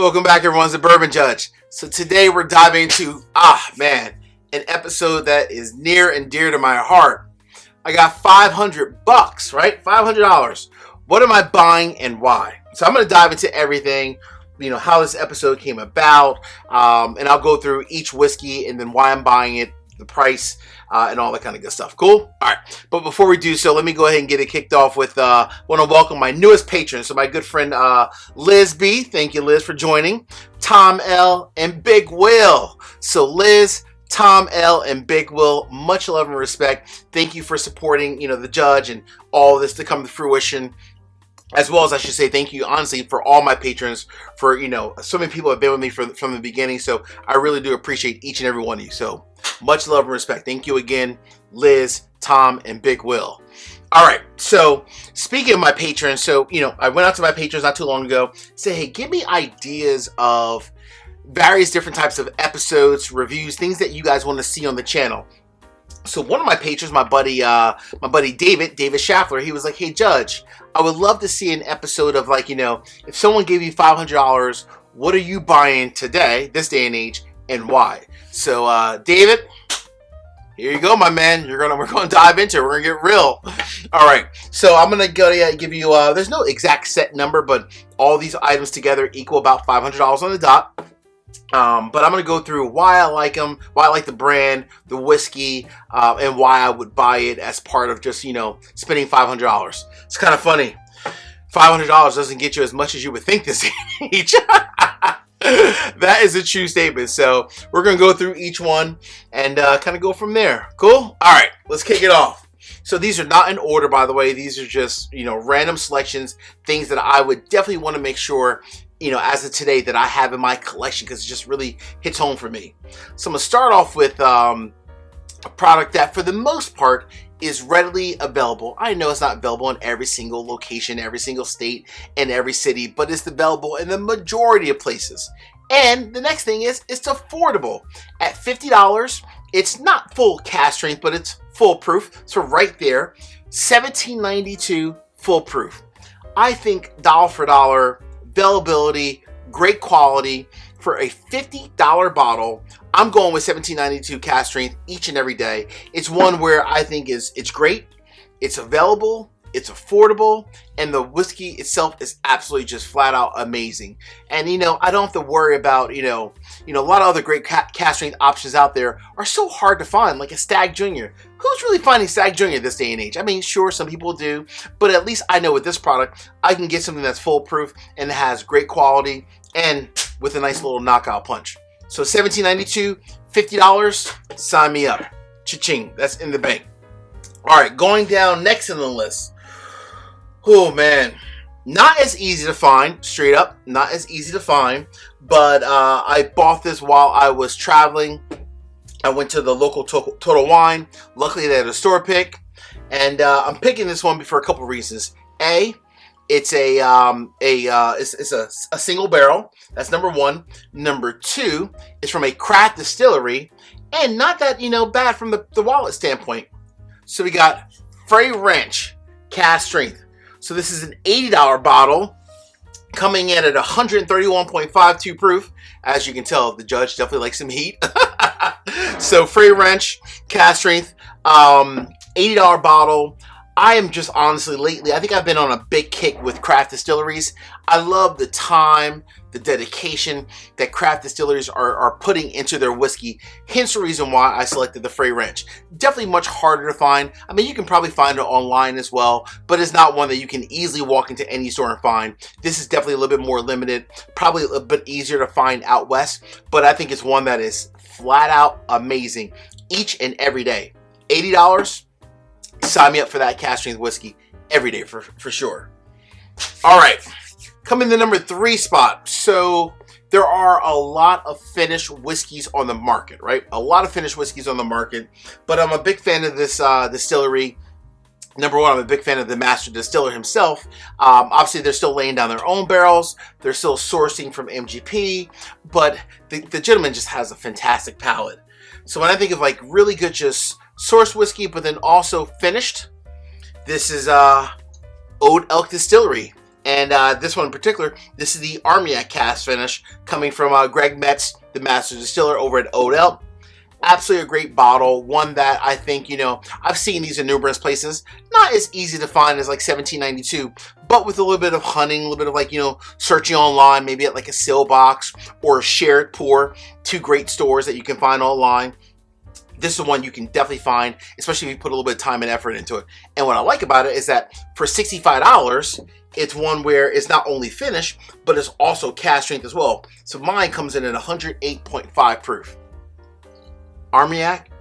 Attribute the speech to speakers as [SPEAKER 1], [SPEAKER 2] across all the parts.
[SPEAKER 1] Welcome back, everyone. It's the Bourbon Judge. So today we're diving into, an episode that is near and dear to my heart. I got $500, right? $500. What am I buying and why? So I'm going to dive into everything, how this episode came about, and I'll go through each whiskey and then why I'm buying it, the price, and all that kind of good stuff. Cool? All right. But before we do so, let me go ahead and get it kicked off with, want to welcome my newest patron. So my good friend, Liz B. Thank you, Liz, for joining. Tom L. and Big Will. So Liz, Tom L. and Big Will, much love and respect. Thank you for supporting, the judge and all of this to come to fruition. As well as I should say thank you, honestly, for all my patrons, for, so many people have been with me from the beginning. So I really do appreciate each and every one of you. So much love and respect. Thank you again, Liz, Tom, and Big Will. All right. So speaking of my patrons, I went out to my patrons not too long ago, said, hey, give me ideas of various different types of episodes, reviews, things that you guys want to see on the channel. So one of my patrons, my buddy David Schaffler, he was like, hey, Judge, I would love to see an episode of if someone gave you $500, what are you buying today, this day and age, and why? So David, here you go, my man. We're gonna dive into it. We're gonna get real. All right. So I'm gonna give you. There's no exact set number, but all these items together equal about $500 on the dot. But I'm going to go through why I like them, why I like the brand, the whiskey, and why I would buy it as part of just, spending $500. It's kind of funny. $500 doesn't get you as much as you would think this age. That is a true statement. So we're going to go through each one and kind of go from there. Cool? All right, let's kick it off. So these are not in order, by the way. These are just, random selections, things that I would definitely want to make sure as of today that I have in my collection because it just really hits home for me. So I'm going to start off with a product that for the most part is readily available. I know it's not available in every single location, every single state, and every city, but it's available in the majority of places. And the next thing is it's affordable. At $50, it's not full cask strength, but it's foolproof. So right there, $17.92 foolproof. I think dollar for dollar, availability, great quality for a $50 bottle. I'm going with $17.92 cask strength each and every day. It's one where I think it's great, it's available, it's affordable, and the whiskey itself is absolutely just flat out amazing. And I don't have to worry about a lot of other great cask strength options out there are so hard to find, like a Stag Junior. Who's really finding Stag Junior this day and age? I mean, sure, some people do, but at least I know with this product, I can get something that's foolproof and has great quality and with a nice little knockout punch. So $17.92, $50, sign me up. Cha-ching, that's in the bank. All right, going down next in the list. Oh, man. Not as easy to find, straight up. Not as easy to find, but I bought this while I was traveling. I went to the local Total Wine. Luckily, they had a store pick. And I'm picking this one for a couple reasons. A, it's it's a single barrel. That's number one. Number two, it's from a craft distillery. And not that, bad from the wallet standpoint. So we got Frey Ranch cask strength. So this is an $80 bottle coming in at 131.52 proof. As you can tell, the judge definitely likes some heat. So Frey Ranch cask strength, $80 bottle. I am just honestly lately, I think I've been on a big kick with craft distilleries. I love the time, the dedication that craft distilleries are putting into their whiskey. Hence the reason why I selected the Frey Ranch. Definitely much harder to find. I mean, you can probably find it online as well, but it's not one that you can easily walk into any store and find. This is definitely a little bit more limited, probably a bit easier to find out west, but I think it's one that is flat out amazing each and every day. $80, sign me up for that cask strength whiskey every day for sure. All right. Coming in the number 3 spot. So there are a lot of finished whiskeys on the market, right? A lot of finished whiskeys on the market, but I'm a big fan of this distillery. Number one, I'm a big fan of the master distiller himself. Obviously, they're still laying down their own barrels. They're still sourcing from MGP, but the gentleman just has a fantastic palate. So when I think of really good just source whiskey, but then also finished, this is Old Elk Distillery. And this one in particular, this is the Armagnac Cask Finish coming from Greg Metz, the master distiller over at Odell. Absolutely a great bottle, one that I think, you know, I've seen these in numerous places. Not as easy to find as like $17.92, but with a little bit of hunting, a little bit of like, you know, searching online, maybe at like a sale box or a shared pour, two great stores that you can find online. This is one you can definitely find, especially if you put a little bit of time and effort into it. And what I like about it is that for $65, it's one where it's not only finished, but it's also cask strength as well. So mine comes in at 108.5 proof. Armagnac,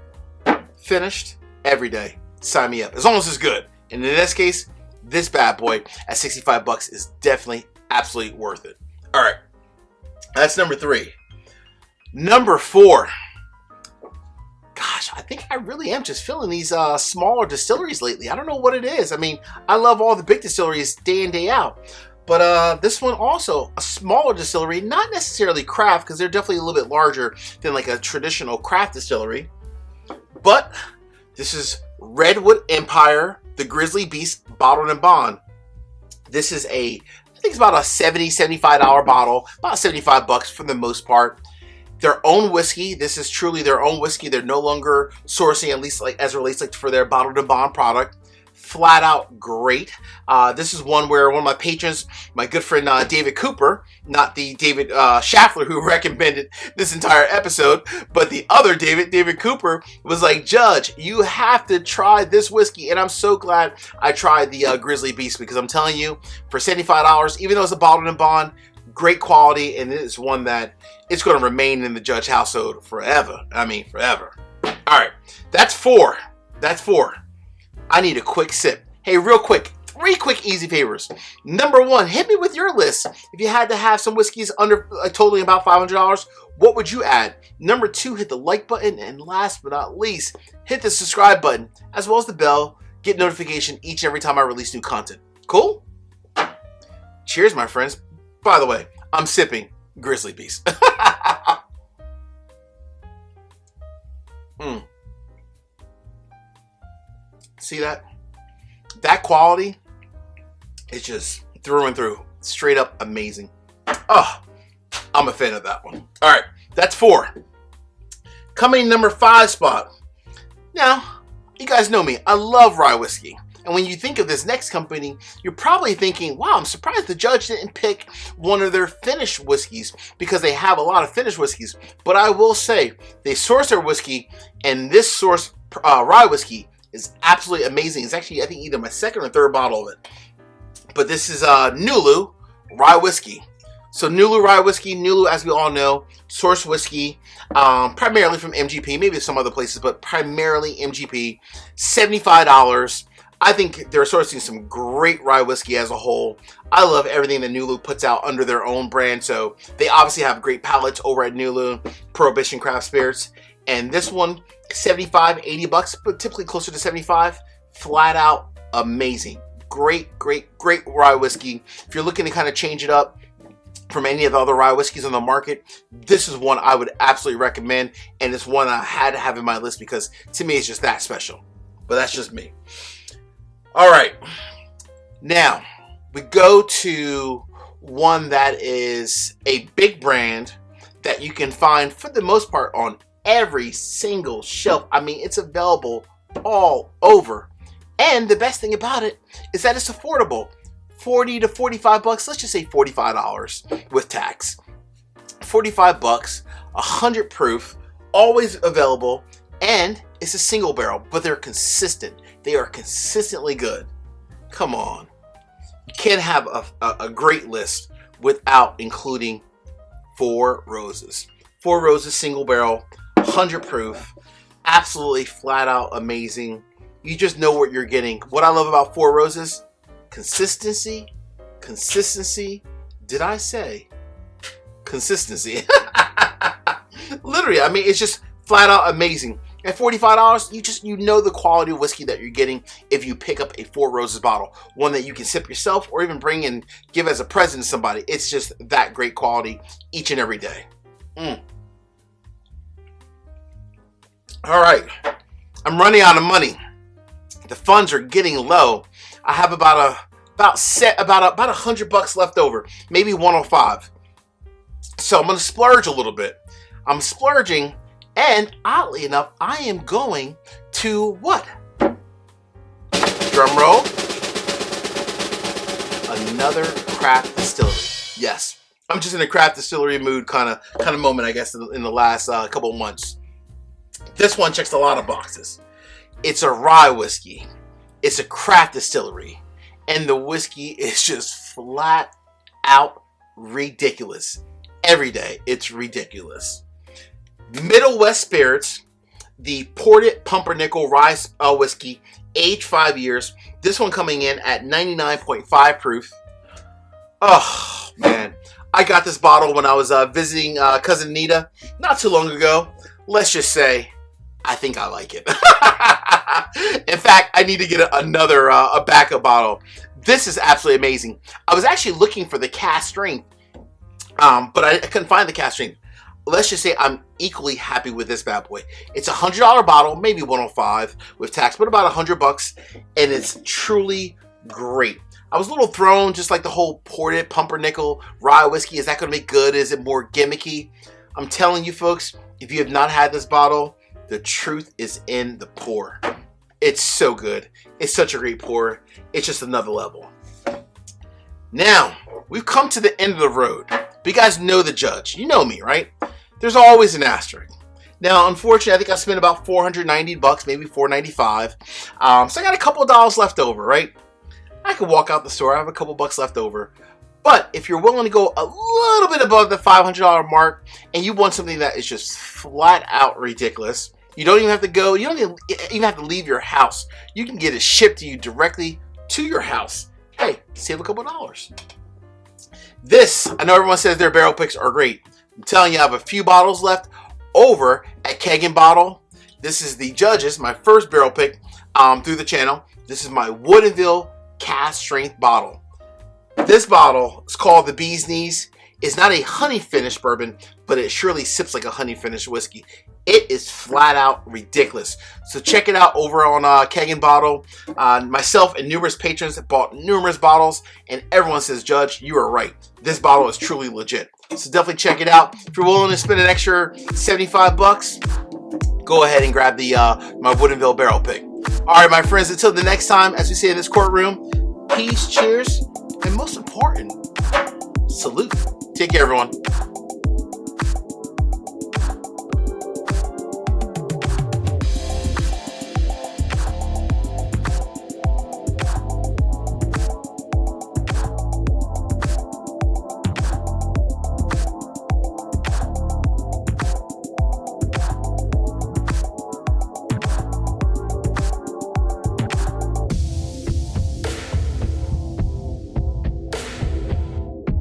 [SPEAKER 1] finished, every day. Sign me up. As long as it's good. And in this case, this bad boy at $65 is definitely absolutely worth it. All right, that's number 3. Number 4. Gosh, I think I really am just feeling these smaller distilleries lately. I don't know what it is. I mean, I love all the big distilleries day in, day out. But this one also, a smaller distillery, not necessarily craft, because they're definitely a little bit larger than like a traditional craft distillery. But this is Redwood Empire, the Grizzly Beast Bottled and Bond. This is I think it's about a $75 bottle, about $75 for the most part. Their own whiskey. This is truly their own whiskey. They're no longer sourcing, at least like as it relates like for their Bottled and Bond product. Flat out great. This is one where one of my patrons, my good friend David Cooper, not the David Schaffler who recommended this entire episode, but the other David Cooper was like, Judge, you have to try this whiskey. And I'm so glad I tried the Grizzly Beast, because I'm telling you, for $75, even though it's a Bottled and Bond, great quality, and it is one that it's going to remain in the Judge household forever. I mean, forever. All right, that's 4. That's 4. I need a quick sip. Hey, real quick, 3 quick easy favors. Number 1, hit me with your list. If you had to have some whiskeys under totaling about $500, what would you add? Number 2, hit the like button. And last but not least, hit the subscribe button, as well as the bell. Get notification each and every time I release new content. Cool? Cheers, my friends. By the way, I'm sipping Grizzly Beast. See that? That quality is just through and through. Straight up amazing. Oh, I'm a fan of that one. All right, that's 4. Coming number 5 spot. Now, you guys know me. I love rye whiskey. And when you think of this next company, you're probably thinking, wow, I'm surprised the Judge didn't pick one of their finished whiskeys, because they have a lot of finished whiskeys. But I will say, they source their whiskey, and this source rye whiskey is absolutely amazing. It's actually, I think, either my 2nd or 3rd bottle of it. But this is Nulu Rye Whiskey. So Nulu Rye Whiskey, Nulu, as we all know, source whiskey, primarily from MGP, maybe some other places, but primarily MGP, $75. I think they're sourcing some great rye whiskey as a whole. I love everything that Nulu puts out under their own brand. So they obviously have great palates over at Nulu, Prohibition Craft Spirits. And this one, $75, $80, but typically closer to 75. Flat out amazing. Great, great, great rye whiskey. If you're looking to kind of change it up from any of the other rye whiskeys on the market, this is one I would absolutely recommend. And it's one I had to have in my list because to me it's just that special. But that's just me. All right. Now, we go to one that is a big brand that you can find for the most part on every single shelf. I mean, it's available all over. And the best thing about it is that it's affordable. $40 to $45, let's just say $45 with tax. $45, 100 proof, always available, and it's a single barrel, but they're consistent. They are consistently good. Come on. You can't have a great list without including Four Roses. Four Roses single barrel, 100 proof, absolutely flat out amazing. You just know what you're getting. What I love about Four Roses, consistency. Did I say consistency? Literally, I mean, it's just flat out amazing. At $45, you know the quality of whiskey that you're getting if you pick up a Four Roses bottle. One that you can sip yourself or even bring and give as a present to somebody. It's just that great quality each and every day. All right. I'm running out of money. The funds are getting low. I have about about $100 left over, maybe 105. So I'm gonna splurge a little bit. I'm splurging, and oddly enough, I am going to what? Drum roll. Another craft distillery. Yes, I'm just in a craft distillery mood kind of moment, I guess, in the last couple of months. This one checks a lot of boxes. It's a rye whiskey. It's a craft distillery, and the whiskey is just flat out ridiculous. Every day, it's ridiculous. Middle West Spirits, the Ported Pumpernickel Rye Whiskey, aged 5 years. This one coming in at 99.5 proof. Oh, man. I got this bottle when I was visiting Cousin Nita not too long ago. Let's just say, I think I like it. In fact, I need to get another a backup bottle. This is absolutely amazing. I was actually looking for the cask strength, but I couldn't find the cask strength. Let's just say I'm equally happy with this bad boy. It's a $100 bottle, maybe 105 with tax, but about $100, and it's truly great. I was a little thrown, just like the whole Ported Pumpernickel Rye Whiskey. Is that going to be good? Is it more gimmicky? I'm telling you, folks, if you have not had this bottle, the truth is in the pour. It's so good. It's such a great pour. It's just another level. Now, we've come to the end of the road. But you guys know the judge. You know me, right? There's always an asterisk. Now, unfortunately, I think I spent about $490, maybe $495. So I got a couple of dollars left over, right? I could walk out the store. I have a couple bucks left over. But if you're willing to go a little bit above the $500 mark and you want something that is just flat out ridiculous, you don't even have to go. You don't even have to leave your house. You can get it shipped to you directly to your house. Hey, save a couple dollars. This, I know everyone says their barrel picks are great. I'm telling you, I have a few bottles left over at Keg and Bottle. This is the Judge's, my first barrel pick through the channel. This is my Woodinville cask strength bottle. This bottle is called the Bee's Knees. It's not a honey finished bourbon, but it surely sips like a honey finished whiskey. It is flat out ridiculous. So check it out over on Keg and Bottle. Myself and numerous patrons have bought numerous bottles, and everyone says, Judge, you are right. This bottle is truly legit. So definitely check it out. If you're willing to spend an extra $75, go ahead and grab the my Woodinville barrel pick. All right, my friends, until the next time, as we say in this courtroom, peace, cheers, and most important, salute. Take care, everyone.